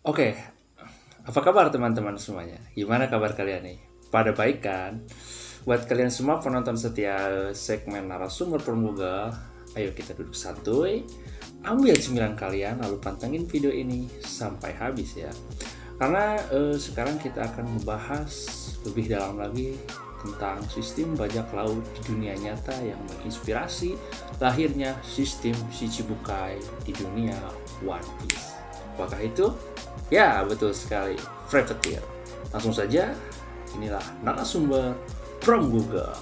Oke, apa kabar teman-teman semuanya? Gimana kabar kalian nih? Pada baik kan? Buat kalian semua penonton setia segmen narasumber Pramugel, ayo kita duduk santuy, ambil cemilan kalian, lalu pantengin video ini sampai habis ya. Karena sekarang kita akan membahas lebih dalam lagi tentang sistem bajak laut di dunia nyata yang menginspirasi lahirnya sistem Shichibukai di dunia One Piece. Apakah itu? Ya, betul sekali, Privateer. Langsung saja, inilah narasumber from Google.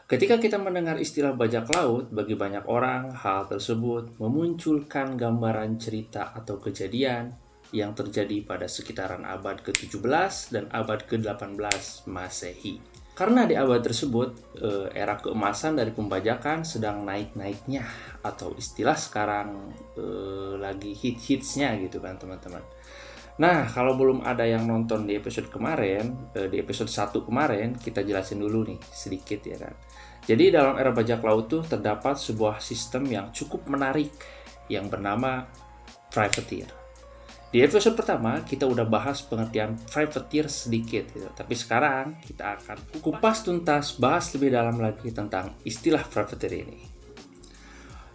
Ketika kita mendengar istilah bajak laut, bagi banyak orang, hal tersebut memunculkan gambaran cerita atau kejadian yang terjadi pada sekitaran abad ke-17 dan abad ke-18 Masehi. Karena di abad tersebut, era keemasan dari pembajakan sedang naik-naiknya, atau istilah sekarang lagi hits-hitsnya gitu kan teman-teman. Nah, kalau belum ada yang nonton di episode kemarin, di episode 1 kemarin, kita jelasin dulu nih sedikit ya kan. Jadi dalam era bajak laut tuh terdapat sebuah sistem yang cukup menarik yang bernama privateer. Di episode pertama kita udah bahas pengertian privateer sedikit gitu. Tapi sekarang kita akan kupas tuntas bahas lebih dalam lagi tentang istilah privateer ini.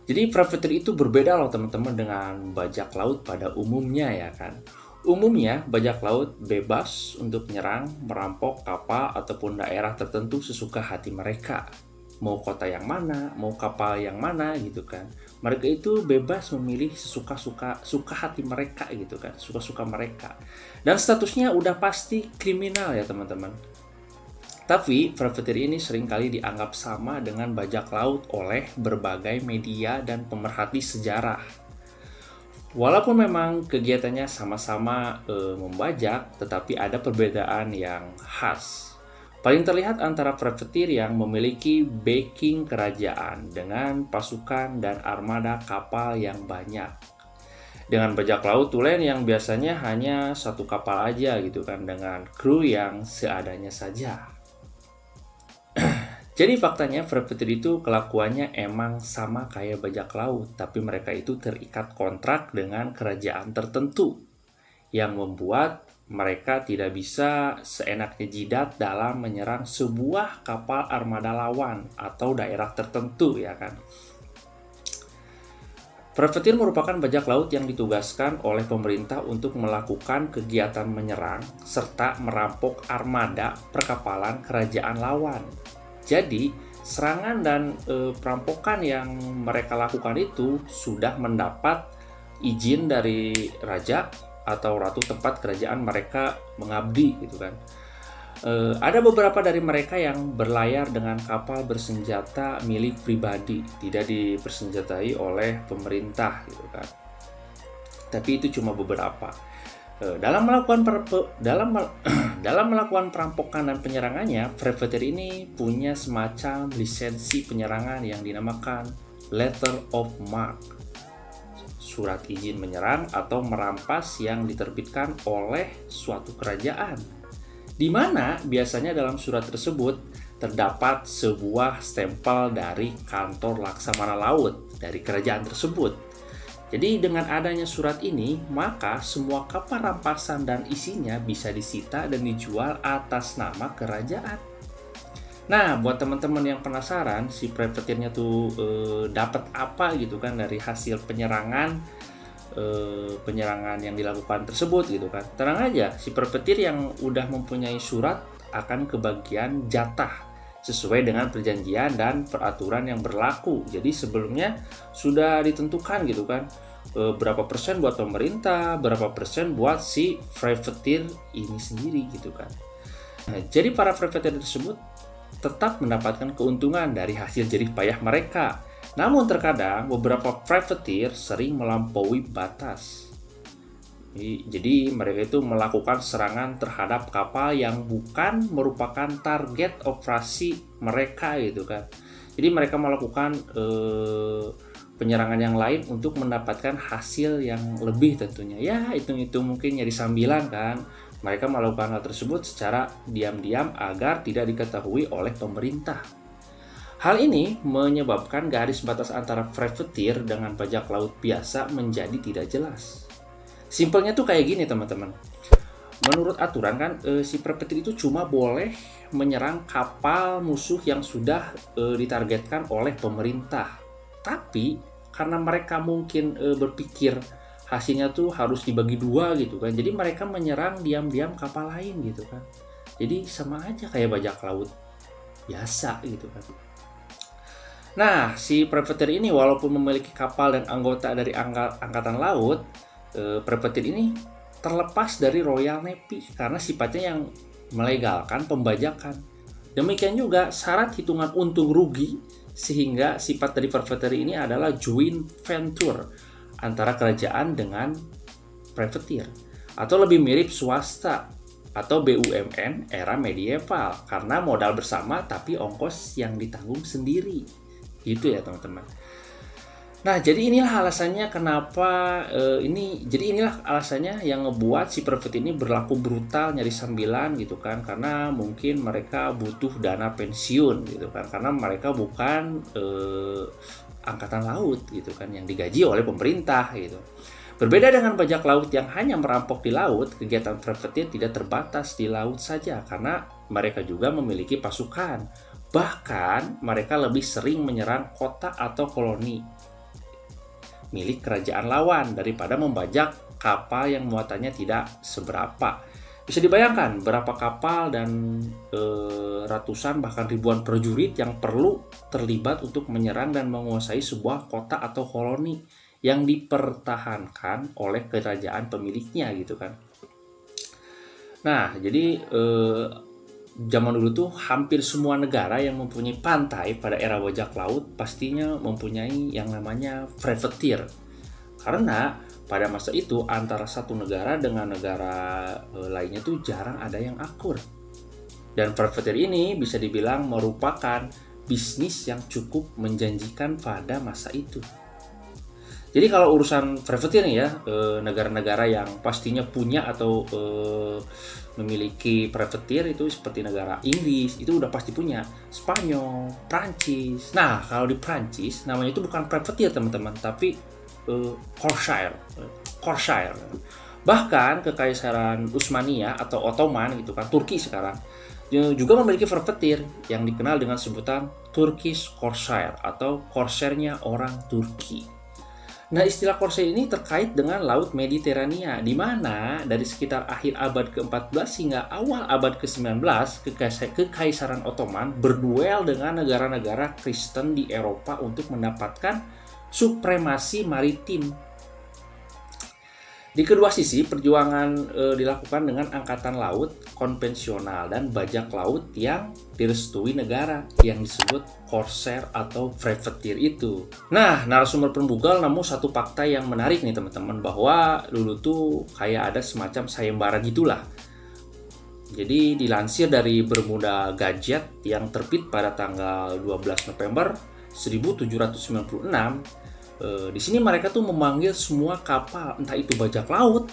Jadi privateer itu berbeda loh teman-teman dengan bajak laut pada umumnya ya kan. Umumnya, bajak laut bebas untuk menyerang, merampok kapal ataupun daerah tertentu sesuka hati mereka. Mau kota yang mana, mau kapal yang mana gitu kan. Mereka itu bebas memilih suka hati mereka gitu kan, suka-suka mereka. Dan statusnya udah pasti kriminal ya teman-teman. Tapi privateer ini seringkali dianggap sama dengan bajak laut oleh berbagai media dan pemerhati sejarah. Walaupun memang kegiatannya sama-sama membajak, tetapi ada perbedaan yang khas. Paling terlihat antara privateer yang memiliki backing kerajaan dengan pasukan dan armada kapal yang banyak. Dengan bajak laut tulen yang biasanya hanya satu kapal aja gitu kan, dengan kru yang seadanya saja. Jadi faktanya privateer itu kelakuannya emang sama kayak bajak laut, tapi mereka itu terikat kontrak dengan kerajaan tertentu yang membuat mereka tidak bisa seenaknya jidat dalam menyerang sebuah kapal armada lawan atau daerah tertentu ya kan. Privateer merupakan bajak laut yang ditugaskan oleh pemerintah untuk melakukan kegiatan menyerang serta merampok armada perkapalan kerajaan lawan. Jadi, serangan dan perampokan yang mereka lakukan itu sudah mendapat izin dari raja atau ratu tempat kerajaan mereka mengabdi gitu kan. Ada beberapa dari mereka yang berlayar dengan kapal bersenjata milik pribadi, tidak dipersenjatai oleh pemerintah gitu kan. Tapi itu cuma beberapa. Dalam melakukan perampokan dan penyerangannya, privateer ini punya semacam lisensi penyerangan yang dinamakan Letter of Marque, surat izin menyerang atau merampas yang diterbitkan oleh suatu kerajaan, di mana biasanya dalam surat tersebut terdapat sebuah stempel dari kantor laksamana laut dari kerajaan tersebut. Jadi dengan adanya surat ini, maka semua kapal rampasan dan isinya bisa disita dan dijual atas nama kerajaan. Nah, buat teman-teman yang penasaran, si privateernya tuh dapat apa gitu kan dari hasil penyerangan yang dilakukan tersebut gitu kan. Tenang aja, si privateer yang udah mempunyai surat akan kebagian jatah sesuai dengan perjanjian dan peraturan yang berlaku. Jadi sebelumnya sudah ditentukan gitu kan, berapa persen buat pemerintah, berapa persen buat si privateer ini sendiri gitu kan. Nah, jadi para privateer tersebut tetap mendapatkan keuntungan dari hasil jerih payah mereka. Namun terkadang beberapa privateer sering melampaui batas. Jadi mereka itu melakukan serangan terhadap kapal yang bukan merupakan target operasi mereka gitu kan. Jadi mereka melakukan penyerangan yang lain untuk mendapatkan hasil yang lebih tentunya. Ya hitung-hitung mungkin nyari sambilan kan. Mereka melakukan hal tersebut secara diam-diam agar tidak diketahui oleh pemerintah. Hal ini menyebabkan garis batas antara privateer dengan bajak laut biasa menjadi tidak jelas. Simpelnya tuh kayak gini teman-teman. Menurut aturan kan si privateer itu cuma boleh menyerang kapal musuh yang sudah ditargetkan oleh pemerintah. Tapi karena mereka mungkin berpikir hasilnya tuh harus dibagi dua gitu kan. Jadi mereka menyerang diam-diam kapal lain gitu kan. Jadi sama aja kayak bajak laut biasa gitu kan. Nah, si privateer ini walaupun memiliki kapal dan anggota dari angkatan laut, privateer ini terlepas dari Royal Navy karena sifatnya yang melegalkan pembajakan. Demikian juga syarat hitungan untung rugi, sehingga sifat dari privateer ini adalah joint venture antara kerajaan dengan privateer, atau lebih mirip swasta atau BUMN era medieval karena modal bersama tapi ongkos yang ditanggung sendiri. Gitu ya teman-teman. Nah, jadi inilah alasannya kenapa inilah alasannya yang ngebuat si privateer ini berlaku brutal nyari sambilan gitu kan, karena mungkin mereka butuh dana pensiun gitu kan, karena mereka bukan angkatan laut gitu kan yang digaji oleh pemerintah gitu. Berbeda dengan bajak laut yang hanya merampok di laut, kegiatan privateer tidak terbatas di laut saja karena mereka juga memiliki pasukan. Bahkan mereka lebih sering menyerang kota atau koloni milik kerajaan lawan daripada membajak kapal yang muatannya tidak seberapa. Bisa dibayangkan berapa kapal dan ratusan bahkan ribuan prajurit yang perlu terlibat untuk menyerang dan menguasai sebuah kota atau koloni yang dipertahankan oleh kerajaan pemiliknya gitu kan. Nah, jadi zaman dulu tuh hampir semua negara yang mempunyai pantai pada era bajak laut pastinya mempunyai yang namanya privateer. Karena pada masa itu antara satu negara dengan negara lainnya tuh jarang ada yang akur. Dan privateer ini bisa dibilang merupakan bisnis yang cukup menjanjikan pada masa itu. Jadi kalau urusan privateer nih ya, negara-negara yang pastinya punya atau memiliki privateer itu seperti negara Inggris, itu udah pasti punya. Spanyol, Prancis. Nah, kalau di Prancis namanya itu bukan privateer teman-teman, tapi Corsair. Bahkan Kekaisaran Utsmania atau Ottoman gitu kan, Turki sekarang juga memiliki privateer yang dikenal dengan sebutan Turkish Corsair atau Corsairnya orang Turki. Nah, istilah Corsair ini terkait dengan Laut Mediterania, di mana dari sekitar akhir abad ke-14 hingga awal abad ke-19, Kekaisaran Ottoman berduel dengan negara-negara Kristen di Eropa untuk mendapatkan supremasi maritim. Di kedua sisi, perjuangan dilakukan dengan angkatan laut konvensional dan bajak laut yang direstui negara yang disebut corsair atau privateer itu. Nah, narasumber pembugal nemu satu fakta yang menarik nih teman-teman, bahwa dulu tuh kayak ada semacam sayembara gitulah. Jadi dilansir dari Bermuda Gazette yang terbit pada tanggal 12 November 1796, di sini mereka tuh memanggil semua kapal, entah itu bajak laut,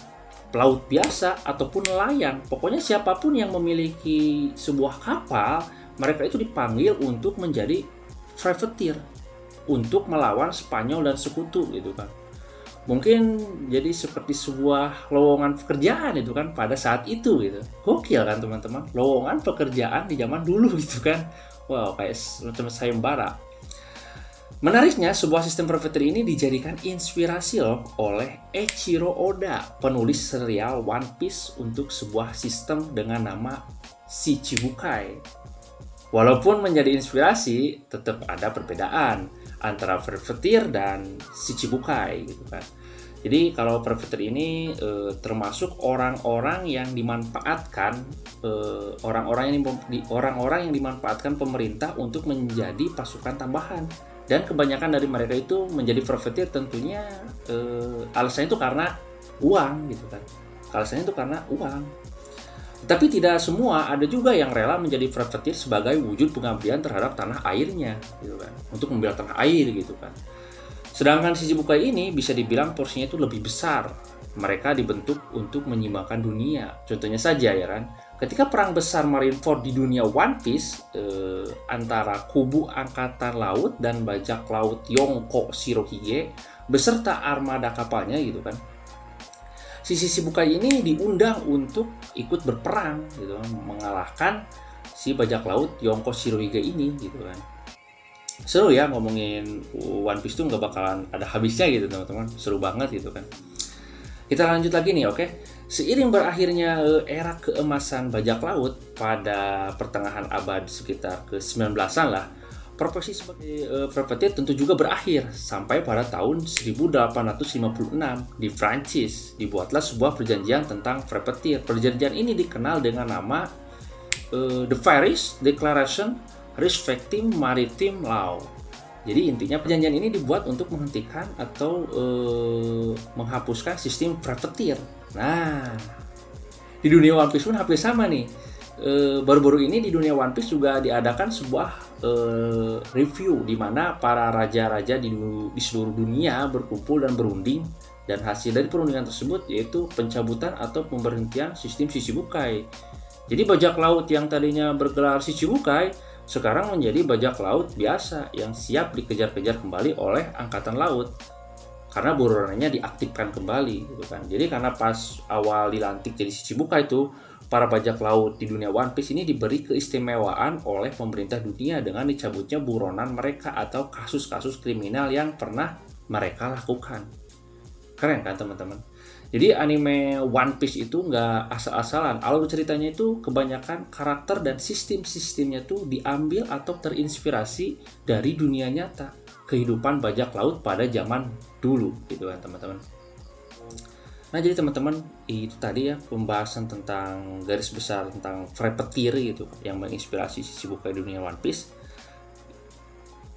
pelaut biasa, ataupun nelayan. Pokoknya siapapun yang memiliki sebuah kapal, mereka itu dipanggil untuk menjadi privateer, untuk melawan Spanyol dan sekutu gitu kan. Mungkin jadi seperti sebuah lowongan pekerjaan itu kan pada saat itu gitu. Gokil kan teman-teman, lowongan pekerjaan di zaman dulu gitu kan. Wow, kayak semacam sayembara. Menariknya, sebuah sistem privateer ini dijadikan inspirasi oleh Eiichiro Oda, penulis serial One Piece, untuk sebuah sistem dengan nama Shichibukai. Walaupun menjadi inspirasi, tetap ada perbedaan antara privateer dan Shichibukai gitu kan. Jadi kalau privateer ini termasuk orang-orang yang dimanfaatkan orang-orang yang dimanfaatkan pemerintah untuk menjadi pasukan tambahan. Dan kebanyakan dari mereka itu menjadi privateer tentunya alasannya itu karena uang gitu kan. Alasannya itu karena uang. Tapi tidak semua, ada juga yang rela menjadi privateer sebagai wujud pengabdian terhadap tanah airnya gitu kan. Untuk membela tanah air gitu kan. Sedangkan Shichibukai ini bisa dibilang porsinya itu lebih besar. Mereka dibentuk untuk menyimbangkan dunia. Contohnya saja ya kan, Ketika perang besar Marineford di dunia One Piece antara kubu angkatan laut dan bajak laut Yonko Shirohige beserta armada kapalnya gitu kan, si Shichibukai ini diundang untuk ikut berperang gitu, mengalahkan si bajak laut Yonko Shirohige ini gitu kan. Seru ya, ngomongin One Piece tuh nggak bakalan ada habisnya gitu teman-teman, seru banget gitu kan. Kita lanjut lagi nih, oke. Seiring berakhirnya era keemasan bajak laut pada pertengahan abad sekitar ke-19an lah, profesi sebagai privateer tentu juga berakhir sampai pada tahun 1856 di Prancis dibuatlah sebuah perjanjian tentang privateer. Perjanjian ini dikenal dengan nama The Paris Declaration Respecting Maritime Law. Jadi intinya perjanjian ini dibuat untuk menghentikan atau menghapuskan sistem privateer. Nah, di dunia One Piece pun hampir sama nih. Baru-baru ini di dunia One Piece juga diadakan sebuah review di mana para raja-raja di seluruh dunia berkumpul dan berunding, dan hasil dari perundingan tersebut yaitu pencabutan atau pemberhentian sistem Shichibukai. Jadi bajak laut yang tadinya bergelar Shichibukai sekarang menjadi bajak laut biasa yang siap dikejar-kejar kembali oleh angkatan laut karena buronannya diaktifkan kembali gitu kan. Jadi karena pas awal dilantik jadi Shichibukai itu, para bajak laut di dunia One Piece ini diberi keistimewaan oleh pemerintah dunia dengan dicabutnya buronan mereka atau kasus-kasus kriminal yang pernah mereka lakukan. Keren kan teman-teman? Jadi anime One Piece itu nggak asal-asalan. Alur ceritanya itu kebanyakan karakter dan sistem-sistemnya tuh diambil atau terinspirasi dari dunia nyata, kehidupan bajak laut pada zaman dulu gitu kan teman-teman. Nah jadi teman-teman, itu tadi ya pembahasan tentang garis besar tentang privateer gitu yang menginspirasi Shichibukai dunia One Piece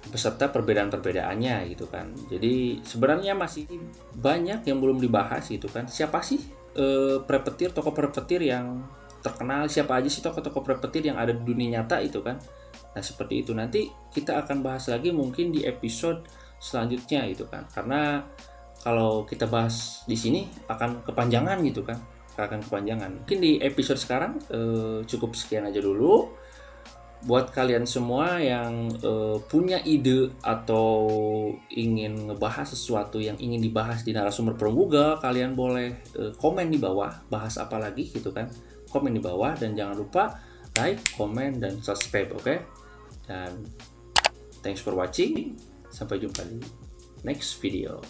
beserta perbedaan-perbedaannya gitu kan. Jadi sebenarnya masih banyak yang belum dibahas gitu kan. Siapa sih privateer, tokoh privateer yang terkenal, siapa aja sih tokoh-tokoh privateer yang ada di dunia nyata itu kan. Nah seperti itu nanti kita akan bahas lagi mungkin di episode selanjutnya gitu kan. Karena kalau kita bahas di sini akan kepanjangan gitu kan. Mungkin di episode sekarang cukup sekian aja dulu. Buat kalian semua yang punya ide atau ingin ngebahas sesuatu yang ingin dibahas di narasumber Pramuga, kalian boleh komen di bawah, bahas apa lagi gitu kan. Komen di bawah dan jangan lupa like, komen, dan subscribe, oke? Dan thanks for watching. Sampai jumpa di next video.